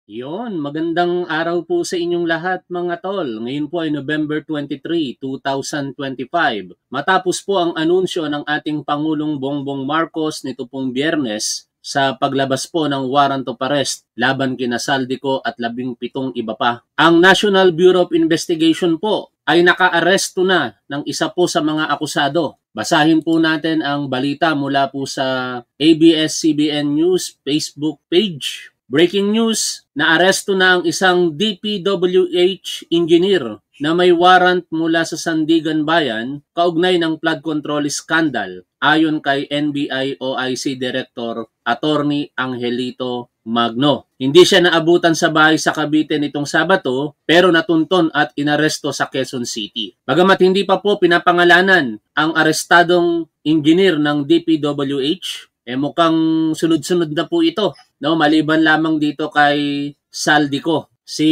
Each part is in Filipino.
Yon, magandang araw po sa inyong lahat mga tol. Ngayon po ay November 23, 2025. Matapos po ang anunsyo ng ating Pangulong Bongbong Marcos nito pong Biyernes sa paglabas po ng warrant of arrest laban kina Saldico at 17 iba pa. Ang National Bureau of Investigation po ay naka-aresto na ng isa po sa mga akusado. Basahin po natin ang balita mula po sa ABS-CBN News Facebook page. Breaking news, naaresto na ang isang DPWH engineer na may warrant mula sa Sandigan Bayan kaugnay ng flood control scandal ayon kay NBI OIC Director Attorney Angelito Magno. Hindi siya naabutan sa bahay sa Cavite nitong Sabado pero natunton at inaresto sa Quezon City. Bagamat hindi pa po pinapangalanan ang arestadong engineer ng DPWH, mukhang sunod-sunod na po ito, no? Maliban lamang dito kay Saldico. Si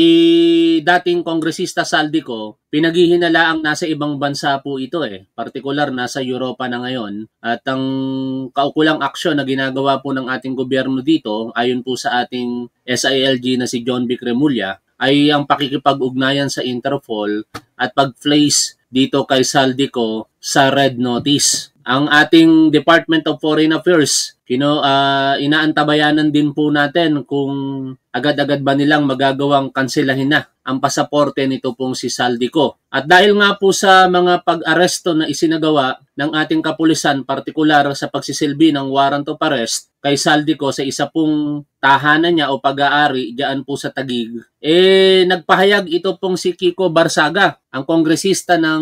dating kongresista Saldico, pinaghihinalaang nasa ibang bansa po ito Partikular nasa Europa na ngayon. At ang kaukulang aksyon na ginagawa po ng ating gobyerno dito, ayon po sa ating SILG na si John B. Cremulya, ay ang pakikipag-ugnayan sa Interpol at pag-place dito kay Saldico sa red notice. Ang ating Department of Foreign Affairs, inaantabayanan din po natin kung agad-agad ba nilang magagawang kanselahin na ang pasaporte nito pong si Saldico. At dahil nga po sa mga pag-aresto na isinagawa ng ating kapulisan, partikular sa pagsisilbi ng warrant of arrest kay Saldico sa isa pong tahanan niya o pag-aari diyan po sa Taguig, nagpahayag ito pong si Kiko Barsaga, ang kongresista ng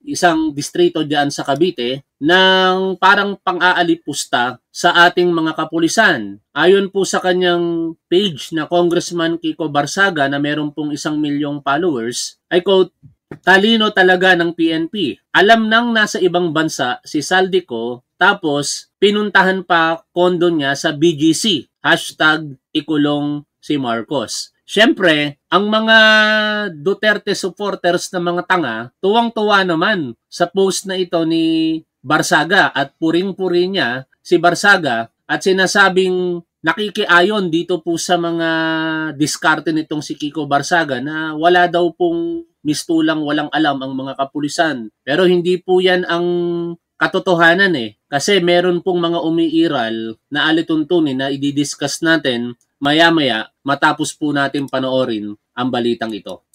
isang distrito diyan sa Cavite, ng parang pang-aalipusta sa ating mga kapulisan. Ayon po sa kanyang page na Congressman Kiko Barsaga na meron pong 1 milyong followers, I quote, "Talino talaga ng PNP. Alam nang nasa ibang bansa si Saldico tapos pinuntahan pa kondo niya sa BGC. #ikulong si Marcos." Siyempre, ang mga Duterte supporters na mga tanga, tuwang-tuwa naman sa post na ito ni Barsaga at puring-puri niya si Barsaga at sinasabing nakikiayon dito po sa mga diskarte nitong si Kiko Barsaga na wala daw pong mistulang walang alam ang mga kapulisan. Pero hindi po yan ang katotohanan kasi meron pong mga umiiral na alituntunin na i-discuss natin maya-maya matapos po natin panoorin ang balitang ito.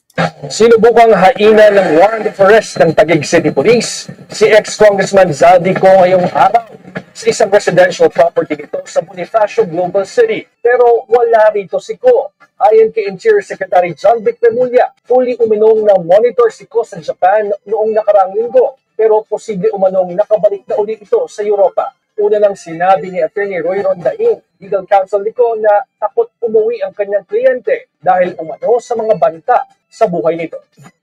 Sinubukang haina ng warrant of arrest ng Taguig City Police si ex-Congressman Saldico ngayong araw sa isang residential property nito sa Bonifacio, Global City. Pero wala rito si Ko. Ayon kay Interior Secretary John B. Cremulya, fully uminong na monitor si Ko sa Japan noong nakaraang linggo, pero posible umanong nakabalik na ulit ito sa Europa. Una nang sinabi ni Attorney Roy Rondain, legal counsel ni Ko, na takot umuwi ang kanyang kliyente dahil umano sa mga banta sa buhay nito.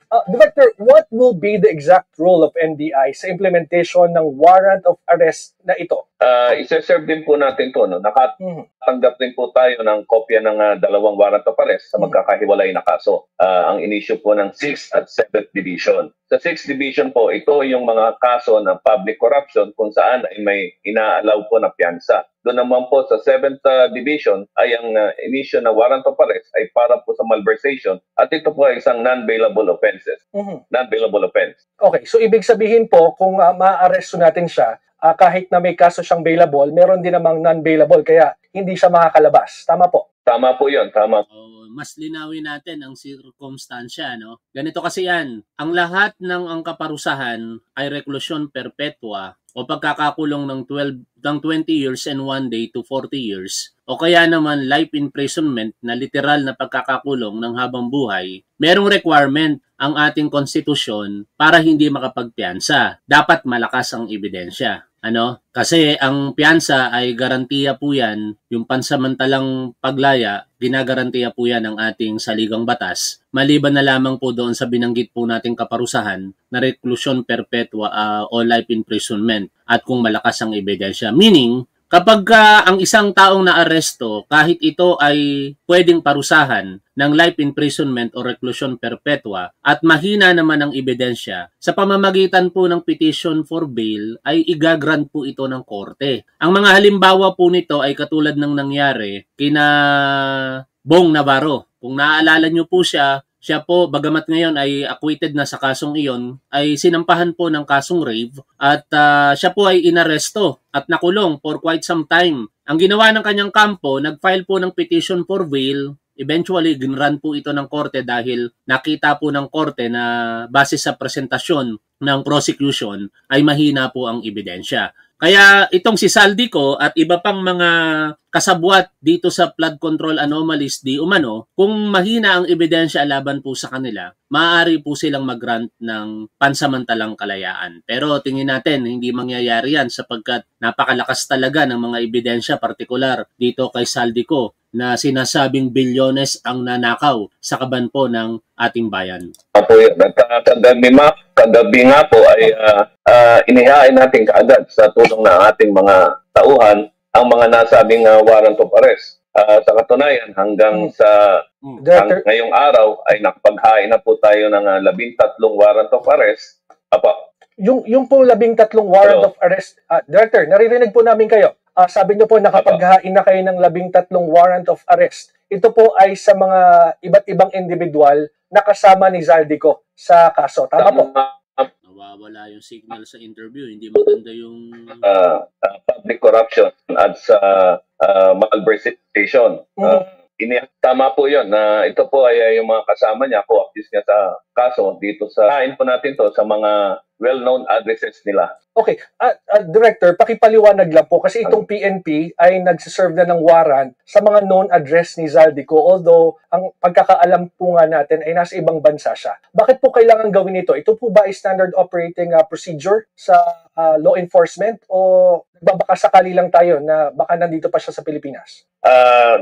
Director, what will be the exact role of NBI sa implementation ng warrant of arrest na ito? Isa-serve din po natin to. No? Nakatanggap din po tayo ng kopya ng dalawang warrant of arrest sa magkakahiwalay na kaso. Ang inisyu po ng 6th at 7th Division. Sa 6th Division po, ito yung mga kaso ng public corruption kung saan ay may ina-allow po na piyansa. Doon naman po sa 7th Division ay ang inisyu na warrant of arrest ay para po sa malversation at ito po ay isang non-bailable offenses. Non-bailable offense. Okay, so ibig sabihin po kung ma-arresto natin siya, kahit na may kaso siyang bailable, meron din namang non-bailable kaya hindi siya makakalabas. Tama po? Tama po yun, tama. Mas linawin natin ang sirkumstansya, no? Ganito kasi yan, ang lahat ng ang kaparusahan ay reklusyon perpetua o pagkakakulong ng 20 years and 1 day to 40 years o kaya naman life imprisonment na literal na pagkakakulong ng habang buhay. Merong requirement ang ating konstitusyon para hindi makapagpiyansa. Dapat malakas ang ebidensya. Kasi ang piyansa ay garantiya po yan, yung pansamantalang paglaya, ginagarantiya po yan ng ating saligang batas. Maliban na lamang po doon sa binanggit po nating kaparusahan na reklusyon perpetua o life imprisonment at kung malakas ang ebidensya. Meaning, kapag ang isang taong naaresto, kahit ito ay pwedeng parusahan ng life imprisonment o reclusion perpetua at mahina naman ang ebidensya, sa pamamagitan po ng petition for bail ay igagrant po ito ng korte. Ang mga halimbawa po nito ay katulad ng nangyari kina Bong Navarro. Kung naaalala nyo po siya po, bagamat ngayon ay acquitted na sa kasong iyon, ay sinampahan po ng kasong rape at siya po ay inaresto at nakulong for quite some time. Ang ginawa ng kanyang kampo, nag-file po ng petition for bail. Eventually, ginran po ito ng korte dahil nakita po ng korte na base sa presentasyon ng prosecution ay mahina po ang ebidensya. Kaya itong si Saldico at iba pang mga kasabwat dito sa flood control anomalies di umano, kung mahina ang ebidensya laban po sa kanila, maaari po silang mag-grant ng pansamantalang kalayaan. Pero tingin natin, hindi mangyayari yan sapagkat napakalakas talaga ng mga ebidensya, partikular dito kay Saldico, na sinasabing bilyones ang nanakaw sa kaban po ng ating bayan. Apo yun. At kagabi nga po ay inihain natin kaagad sa tulong ng ating mga tauhan ang mga nasabing warrant of arrest. Sa katunayan, hanggang sa ngayong araw ay nakapaghain na po tayo ng 13 warrant of arrest. Apa. Yung po 13 warrant of arrest, Director, naririnig po namin kayo. Sabi niyo po nakapaghain na kayo ng 13 warrant of arrest. Ito po ay sa mga iba't ibang individual na kasama ni Zaldico sa kaso. Tama po? Nawawala yung signal sa interview. Hindi maganda yung public corruption at sa malversation. Tama po yun. Ito po ay yung mga kasama niya, co-accused niya sa kaso dito sa kain po natin to sa mga well-known addresses nila. Okay. Director, pakipaliwanag lang po kasi itong PNP ay nagsiserve na ng warrant sa mga known address ni Zaldico, although ang pagkakaalam po nga natin ay nasa ibang bansa siya. Bakit po kailangan gawin ito? Ito po ba ay standard operating procedure sa law enforcement o nagbabaka sakali lang tayo na baka nandito pa siya sa Pilipinas?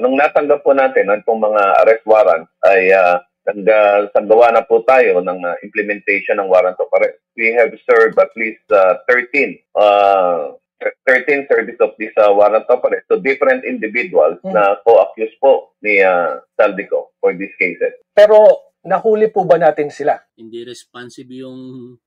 Nung natanggap po natin itong mga arrest warrant ay naggawa na po tayo ng implementation ng warrant of arrest. We have served at least 13 service of this warrant of arrest to different individuals na co-accused po ni Zaldico for these cases. Pero nahuli po ba natin sila? Hindi responsive yung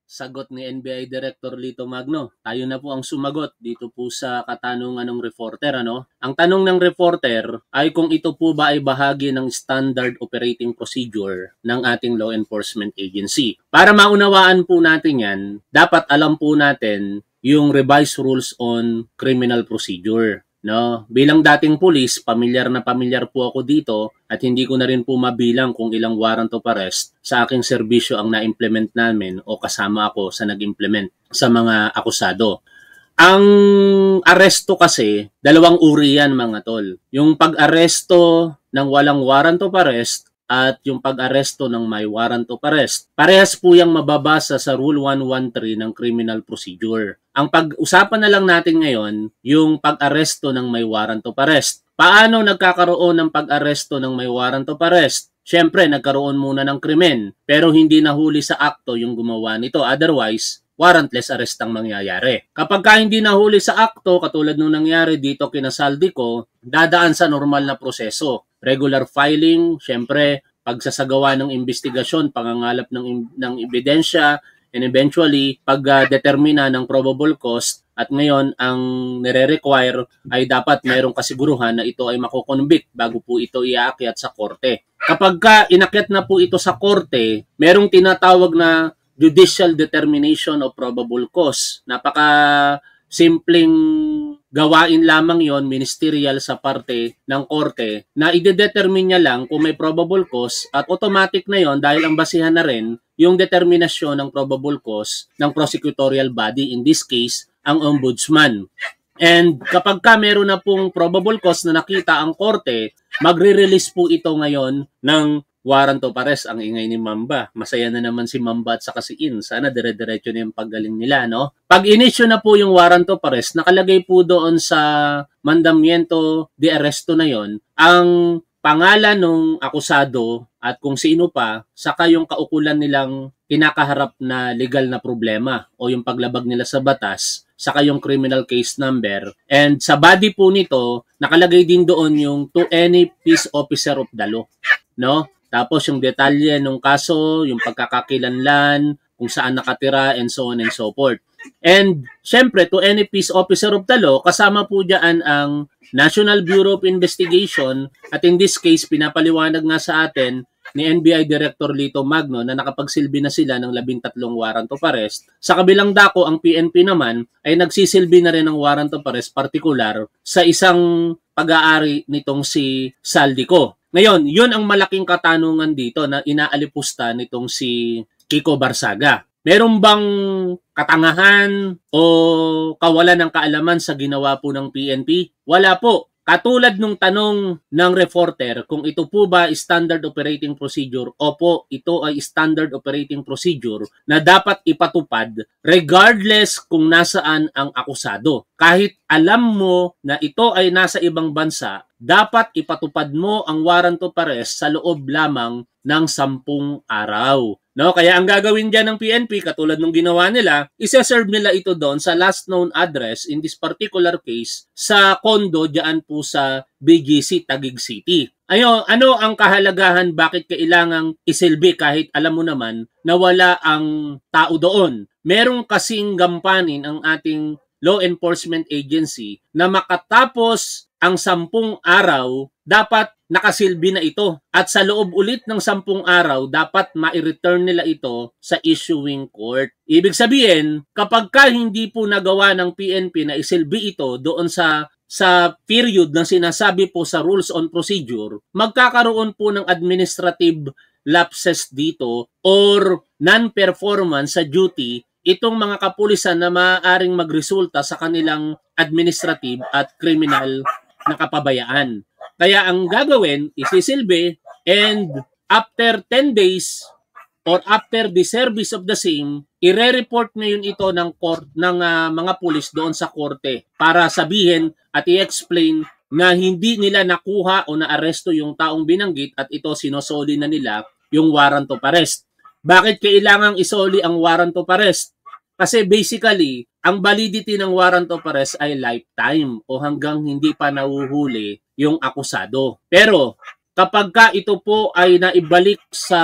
sagot ni NBI Director Lito Magno. Tayo na po ang sumagot dito po sa katanungan ng reporter. Ang tanong ng reporter ay kung ito po ba ay bahagi ng standard operating procedure ng ating law enforcement agency. Para maunawaan po natin yan, dapat alam po natin yung revised rules on criminal procedure. Bilang dating pulis, pamilyar na pamilyar po ako dito at hindi ko na rin po mabilang kung ilang warrant of arrest sa aking serbisyo ang na-implement namin o kasama ako sa nag-implement sa mga akusado. Ang aresto kasi, dalawang uri yan mga tol. Yung pag-aresto ng walang warrant of arrest at yung pag-aresto ng may warrant of arrest. Parehas po yung mababasa sa Rule 113 ng Criminal Procedure. Ang pag-usapan na lang natin ngayon, yung pag-aresto ng may warrant of arrest. Paano nagkakaroon ng pag-aresto ng may warrant of arrest? Siyempre, nagkaroon muna ng krimen, pero hindi nahuli sa akto yung gumawa nito. Otherwise, warrantless arrest ang mangyayari. Kapag hindi nahuli sa akto, katulad nung nangyari dito kina Zaldico, dadaan sa normal na proseso. Regular filing, syempre, pagsasagawa ng investigasyon, pangangalap ng ebidensya, and eventually, pagdetermina ng probable cause, at ngayon, ang nire-require ay dapat mayroong kasiguruhan na ito ay makukonvict bago po ito iaakyat sa korte. Kapag inakyat na po ito sa korte, merong tinatawag na judicial determination of probable cause. Simpleng gawain lamang yon, ministerial sa parte ng korte, na i-determine niya lang kung may probable cause at automatic na yon dahil ang basihan na rin yung determinasyon ng probable cause ng prosecutorial body, in this case, ang ombudsman. And kapag meron na pong probable cause na nakita ang korte, magre-release po ito ngayon ng warrant of arrest. Ang ingay ni Mamba. Masaya na naman si Mamba at saka si In. Sana dire-diretso na yung paggaling nila, Pag inisyo na po yung warrant of arrest, nakalagay po doon sa mandamiento de arresto na yon ang pangalan ng akusado at kung sino pa, saka yung kaukulan nilang kinakaharap na legal na problema o yung paglabag nila sa batas, saka yung criminal case number. And sa body po nito, nakalagay din doon yung to any peace officer of the law, Tapos yung detalye ng kaso, yung pagkakakilanlan, kung saan nakatira, and so on and so forth. And syempre, to any peace officer of the law, kasama po dyan ang National Bureau of Investigation at in this case, pinapaliwanag nga sa atin ni NBI Director Lito Magno na nakapagsilbi na sila ng 13 warrant of arrest. Sa kabilang dako, ang PNP naman ay nagsisilbi na rin ng warrant of arrest partikular sa isang pag-aari nitong si Saldico. Ngayon, yun ang malaking katanungan dito na inaalipusta nitong si Kiko Barsaga. Meron bang katangahan o kawalan ng kaalaman sa ginawa po ng PNP? Wala po. Katulad nung tanong ng reporter kung ito po ba standard operating procedure, opo, ito ay standard operating procedure na dapat ipatupad regardless kung nasaan ang akusado. Kahit alam mo na ito ay nasa ibang bansa, dapat ipatupad mo ang warrant of arrest sa loob lamang ng 10 araw. No, kaya ang gagawin diyan ng PNP katulad nung ginawa nila, isa-serve nila ito doon sa last known address in this particular case sa condo diyan po sa BGC Taguig City. Ano ang kahalagahan bakit kailangang isilbi kahit alam mo naman na wala ang tao doon? Merong kasing gampanin ang ating law enforcement agency na makatapos ang 10 araw, dapat nakasilbi na ito. At sa loob ulit ng 10 araw, dapat ma-return nila ito sa issuing court. Ibig sabihin, kapag hindi po nagawa ng PNP na isilbi ito doon sa period na sinasabi po sa rules on procedure, magkakaroon po ng administrative lapses dito or non-performance sa duty itong mga kapulisan na maaaring magresulta sa kanilang administrative at criminal na kapabayaan. Kaya ang gagawin, isisilbi and after 10 days or after the service of the same, ire-report ngayon ito ng mga pulis doon sa korte para sabihin at i-explain na hindi nila nakuha o naaresto yung taong binanggit at ito sinosoli na nila yung warrant of arrest. Bakit kailangang isoli ang warrant of arrest? Kasi basically, ang validity ng warrant of arrest ay lifetime o hanggang hindi pa nahuhuli yung akusado. Pero kapag ito po ay naibalik sa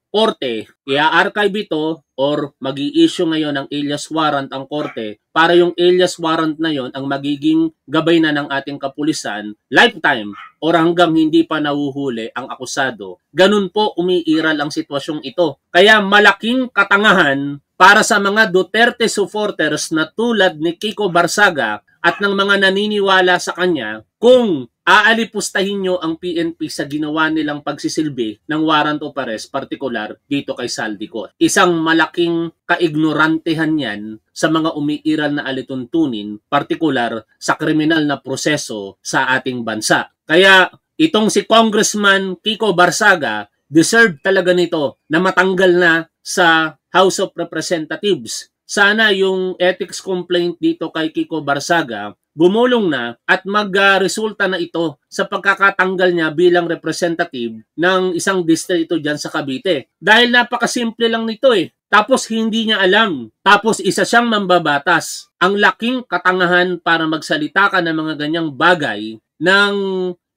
korte, i-archive ito or mag-i-issue ngayon ng alias warrant ang korte para yung alias warrant na yon ang magiging gabay na ng ating kapulisan lifetime or hanggang hindi pa nahuhuli ang akusado. Ganun po umiiral ang sitwasyong ito. Kaya malaking katangahan para sa mga Duterte supporters na tulad ni Kiko Barsaga at ng mga naniniwala sa kanya kung aalipustahin nyo ang PNP sa ginawa nilang pagsisilbi ng warrant of arrest, partikular dito kay Saldico. Isang malaking kaignorantehan yan sa mga umiiral na alituntunin, partikular sa kriminal na proseso sa ating bansa. Kaya itong si Congressman Kiko Barsaga, deserve talaga nito na matanggal na sa House of Representatives. Sana yung ethics complaint dito kay Kiko Barsaga gumulong na at magresulta na ito sa pagkakatanggal niya bilang representative ng isang distrito dyan sa Cavite. Dahil napakasimple lang nito eh. Tapos hindi niya alam. Tapos isa siyang mambabatas. Ang laking katangahan para magsalita ka ng mga ganyang bagay ng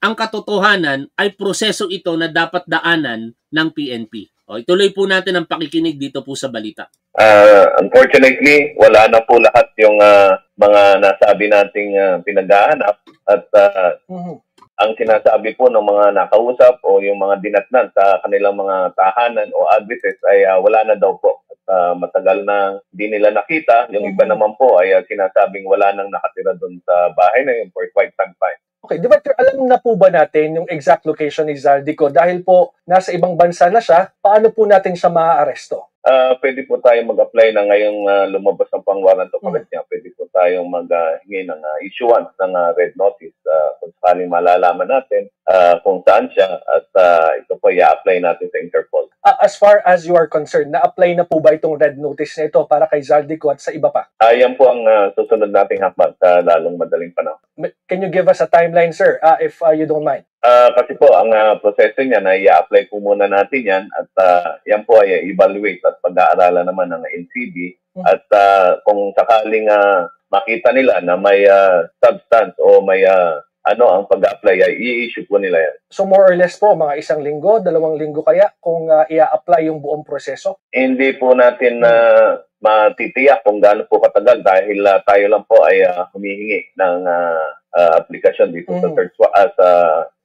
ang katotohanan ay proseso ito na dapat daanan ng PNP. O, ituloy po natin ang pakikinig dito po sa balita. Unfortunately, wala na po lahat yung mga nasabi nating pinaghahanap at ang sinasabi po ng mga nakausap o yung mga dinatnan sa kanilang mga tahanan o addresses ay wala na daw po. At matagal na hindi nila nakita. Yung iba naman po ay sinasabing wala nang nakatira doon sa bahay na yun for quite some time. Okay, di ba alam na po ba natin yung exact location ni Saldico? Dahil po nasa ibang bansa na siya, paano po natin siya maaaresto? Pwede po tayo mag-apply na ngayong lumabas ng pang-warrant of arrest niya. Pwede po tayong mag-hingi ng issuance ng red notice kung sakaling malalaman natin kung saan siya at ito po i-apply natin sa Interpol. As far as you are concerned, na-apply na po ba itong red notice na ito para kay Saldico at sa iba pa? Yan po ang susunod nating hakbang sa lalong madaling panahon. Can you give us a timeline, sir, if you don't mind? Kasi po, ang proseso niya na i-apply po muna natin yan at yan po ay evaluate at pag-aaralan naman ng NCB at kung sakaling makita nila na may substance o may ang pag-apply ay i-issue po nila yan. So more or less po, mga 1 linggo, 2 linggo kaya kung i-apply yung buong proseso? Hindi po natin matitiyak kung gaano po katagal dahil tayo lang po ay humihingi ng aplikasyon dito sa third sa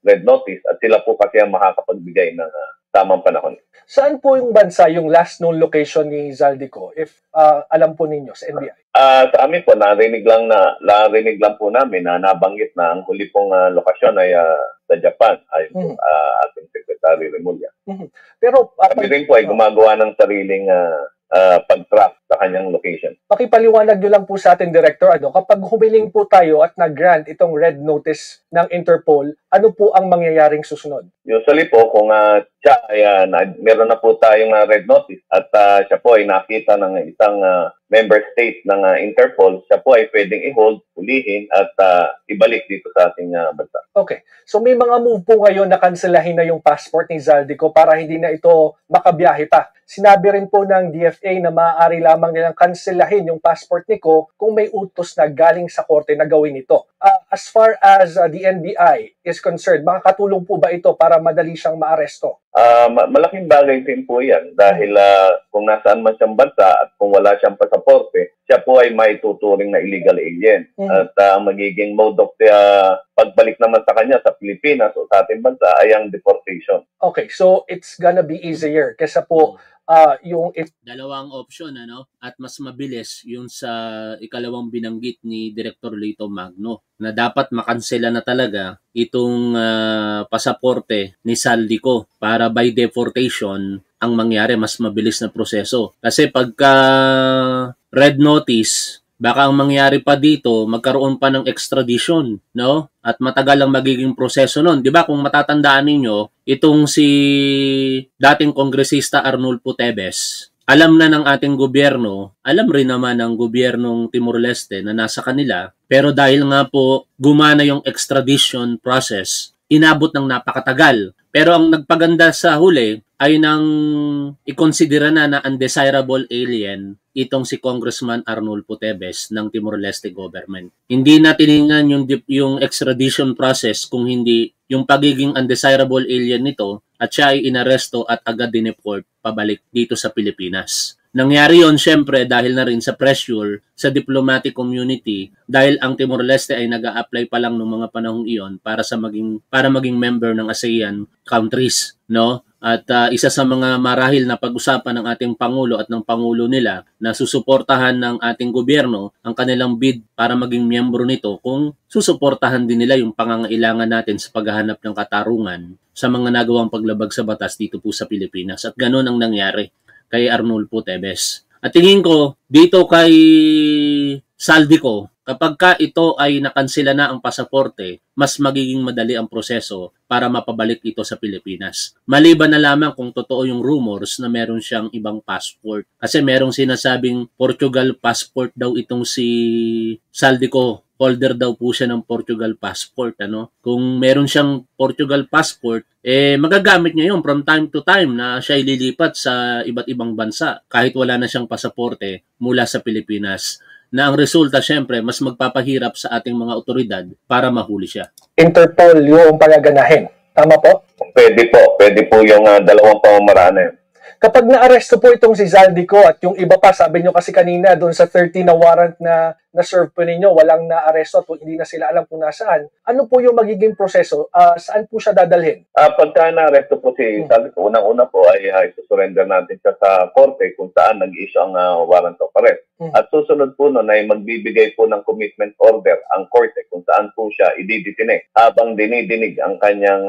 red notice at sila po kasi ang makakapagbigay ng tamang panahon. Saan po yung bansa yung last known location ni Zaldico if alam po ninyo sa NBI? Sa amin po narinig lang po namin na nabanggit na ang huli pong lokasyon ay sa Japan ay ating Secretary Remulla. Pero kami rin po ay gumagawa ng sariling pag-track sa kanyang location. Pakipaliwanag nyo lang po sa atin, Director, kapag humiling po tayo at nag-grant itong red notice ng Interpol, ano po ang mangyayaring susunod? Usually po, kung siya ay meron na po tayong red notice at siya po ay nakita ng isang member state ng Interpol, siya po ay pwedeng i-hold, hulihin at ibalik dito sa ating bansa. Okay. So may mga move po ngayon na kanselahin na yung passport ni Zaldico para hindi na ito makabiyahe pa. Sinabi rin po ng DFA na maaari lamang nilang kanselahin yung passport ni Ko kung may utos na galing sa korte na gawin ito. As far as the NBI is concerned, makakatulong po ba ito para madali siyang maaresto? Malaking bagay din po yan dahil kung nasaan man siyang bansa at kung wala siyang pasaporte, siya po ay maituturing na illegal alien. At magiging mode of pagbalik naman sa kanya sa Pilipinas o sa ating bansa ay ang deportation. Okay, so it's gonna be easier kesa po dalawang option at mas mabilis yung sa ikalawang binanggit ni Director Lito Magno na dapat makansela na talaga itong pasaporte ni Zaldico para by deportation ang mangyari, mas mabilis na proseso. Kasi pagka red notice, baka ang mangyari pa dito, magkaroon pa ng extradition, no? At matagal ang magiging proseso nun. Di ba kung matatandaan ninyo, itong si dating kongresista Arnulfo Teves, alam na ng ating gobyerno, alam rin naman ng gobyernong Timor-Leste na nasa kanila, pero dahil nga po gumana yung extradition process, inabot ng napakatagal. Pero ang nagpaganda sa huli ay nang ikonsidera na undesirable alien itong si Congressman Arnulfo Teves ng Timor-Leste government. Hindi na tiningnan yung extradition process kung hindi yung pagiging undesirable alien nito at siya ay inaresto at agad dineport pabalik dito sa Pilipinas. Nangyari yon syempre dahil na rin sa pressure sa diplomatic community dahil ang Timor-Leste ay nag-a-apply pa lang noong mga panahong iyon para maging member ng ASEAN countries, no? At isa sa mga marahil na pag-usapan ng ating Pangulo at ng Pangulo nila na susuportahan ng ating gobyerno ang kanilang bid para maging miyembro nito kung susuportahan din nila yung pangangailangan natin sa paghahanap ng katarungan sa mga nagawang paglabag sa batas dito po sa Pilipinas. At ganun ang nangyari kay Arnulfo Teves. At tingin ko, dito kay Zaldico, kapag ka ito ay nakansela na ang pasaporte, mas magiging madali ang proseso para mapabalik ito sa Pilipinas. Maliban na lamang kung totoo yung rumors na meron siyang ibang passport. Kasi merong sinasabing Portugal passport daw itong si Zaldico. Holder daw po siya ng Portugal passport. Kung meron siyang Portugal passport, magagamit niya yun from time to time na siya ililipat sa iba't ibang bansa kahit wala na siyang pasaporte mula sa Pilipinas. Na ang resulta, syempre, mas magpapahirap sa ating mga otoridad para mahuli siya. Interpol yung pagaganahin. Tama po? Pwede po yung dalawang pamamaraan na yun. Kapag na-aresto po itong si Zaldico at yung iba pa, sabi nyo kasi kanina doon sa 30 na warrant na na-serve po ninyo, walang na-aresto at hindi na sila alam kung nasaan. Ano po yung magiging proseso? Saan po siya dadalhin? Pagka na-aresto po si Zaldico, unang-una po ay isusurrender natin siya sa korte kung saan nag-issue ang warrant of arrest. At susunod po nun ay magbibigay po ng commitment order ang korte kung saan po siya ididetine habang dinidinig ang kanyang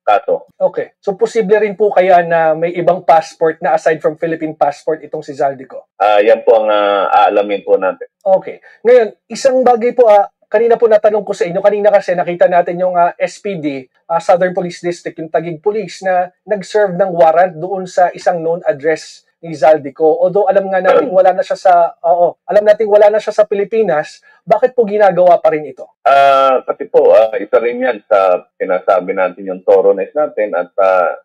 kaso. Okay. So, posible rin po kaya na may ibang passport na aside from Philippine passport itong si Zaldico? Yan po ang aalamin po natin. Okay. Ngayon, isang bagay po, kanina po natanong ko sa inyo, kanina kasi nakita natin yung SPD, Southern Police District, yung Taguig Police, na nag-serve ng warrant doon sa isang known address ni Zaldico. Although alam natin wala na siya sa Pilipinas, bakit po ginagawa pa rin ito? Kasi po, isa rin yan sa sinasabi natin yung thoroughness natin at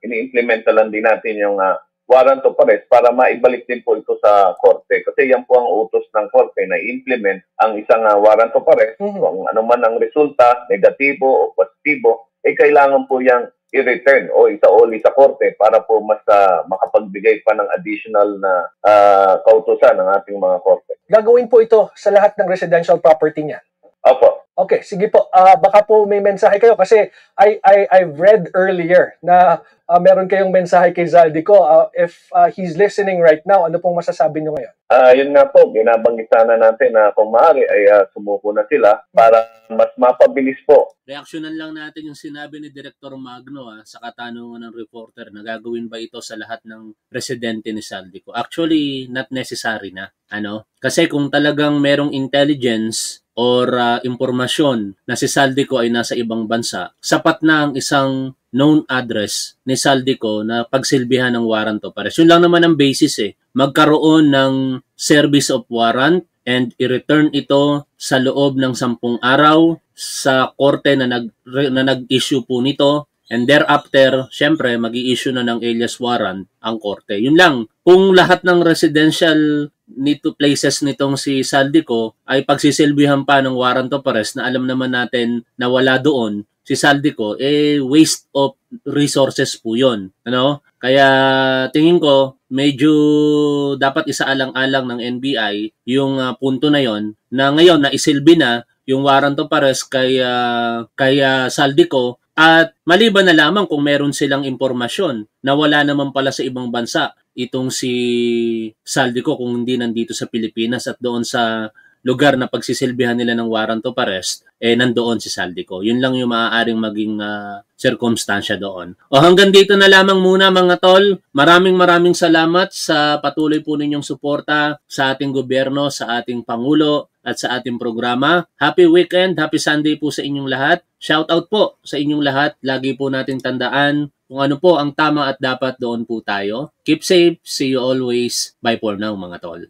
ini-implementa lang din natin yung warrant of arrest para maibalik din po ito sa korte. Kasi yan po ang utos ng korte na i-implement ang isang warrant of arrest. Kung ano man ang resulta, negatibo o positibo, kailangan po yang i-return o itauli sa korte para po mas makapagbigay pa ng additional na kautusan ng ating mga korte. Gagawin po ito sa lahat ng residential property niya? Opo. Okay, sige po. Baka po may mensahe kayo kasi I've read earlier na meron kayong mensahe kay Zaldico. If he's listening right now, ano pong masasabi niyo ngayon? Yun nga po, binabanggit sana natin na kung maaari ay sumuko na sila para mas mapabilis po. Reaksyonan lang natin yung sinabi ni Director Magno sa katanungan ng reporter na gagawin ba ito sa lahat ng residente ni Zaldico. Actually, not necessary na. Kasi kung talagang merong intelligence or impormasyon na si Zaldico ay nasa ibang bansa, sapat na ang isang known address ni Zaldico na pagsilbihan ng warrant of arrest. Yun lang naman ang basis magkaroon ng service of warrant and i-return ito sa loob ng 10 araw sa korte na nag-issue po nito. And thereafter, syempre, mag-i-issue na ng alias warrant ang korte. Yun lang. Kung lahat ng residential places nitong si Zaldico ay pagsisilbihan pa ng warrant of arrest na alam naman natin na wala doon, si Zaldico, waste of resources po yun. Kaya tingin ko, medyo dapat isaalang-alang ng NBI yung punto na yon na ngayon naisilbi na yung warrant of arrest kay Zaldico. At maliban na lamang kung meron silang impormasyon na wala naman pala sa ibang bansa itong si Zaldico kung hindi nandito sa Pilipinas at doon sa lugar na pagsisilbihan nila ng warrant of arrest, nandoon si Zaldico. Yun lang yung maaaring maging circumstansya doon. Hanggang dito na lamang muna mga tol. Maraming salamat sa patuloy po ninyong suporta sa ating gobyerno, sa ating Pangulo, at sa ating programa. Happy weekend, happy Sunday po sa inyong lahat. Shout out po sa inyong lahat. Lagi po natin tandaan kung ano po ang tama at dapat, doon po tayo. Keep safe, see you always. Bye for now mga tol.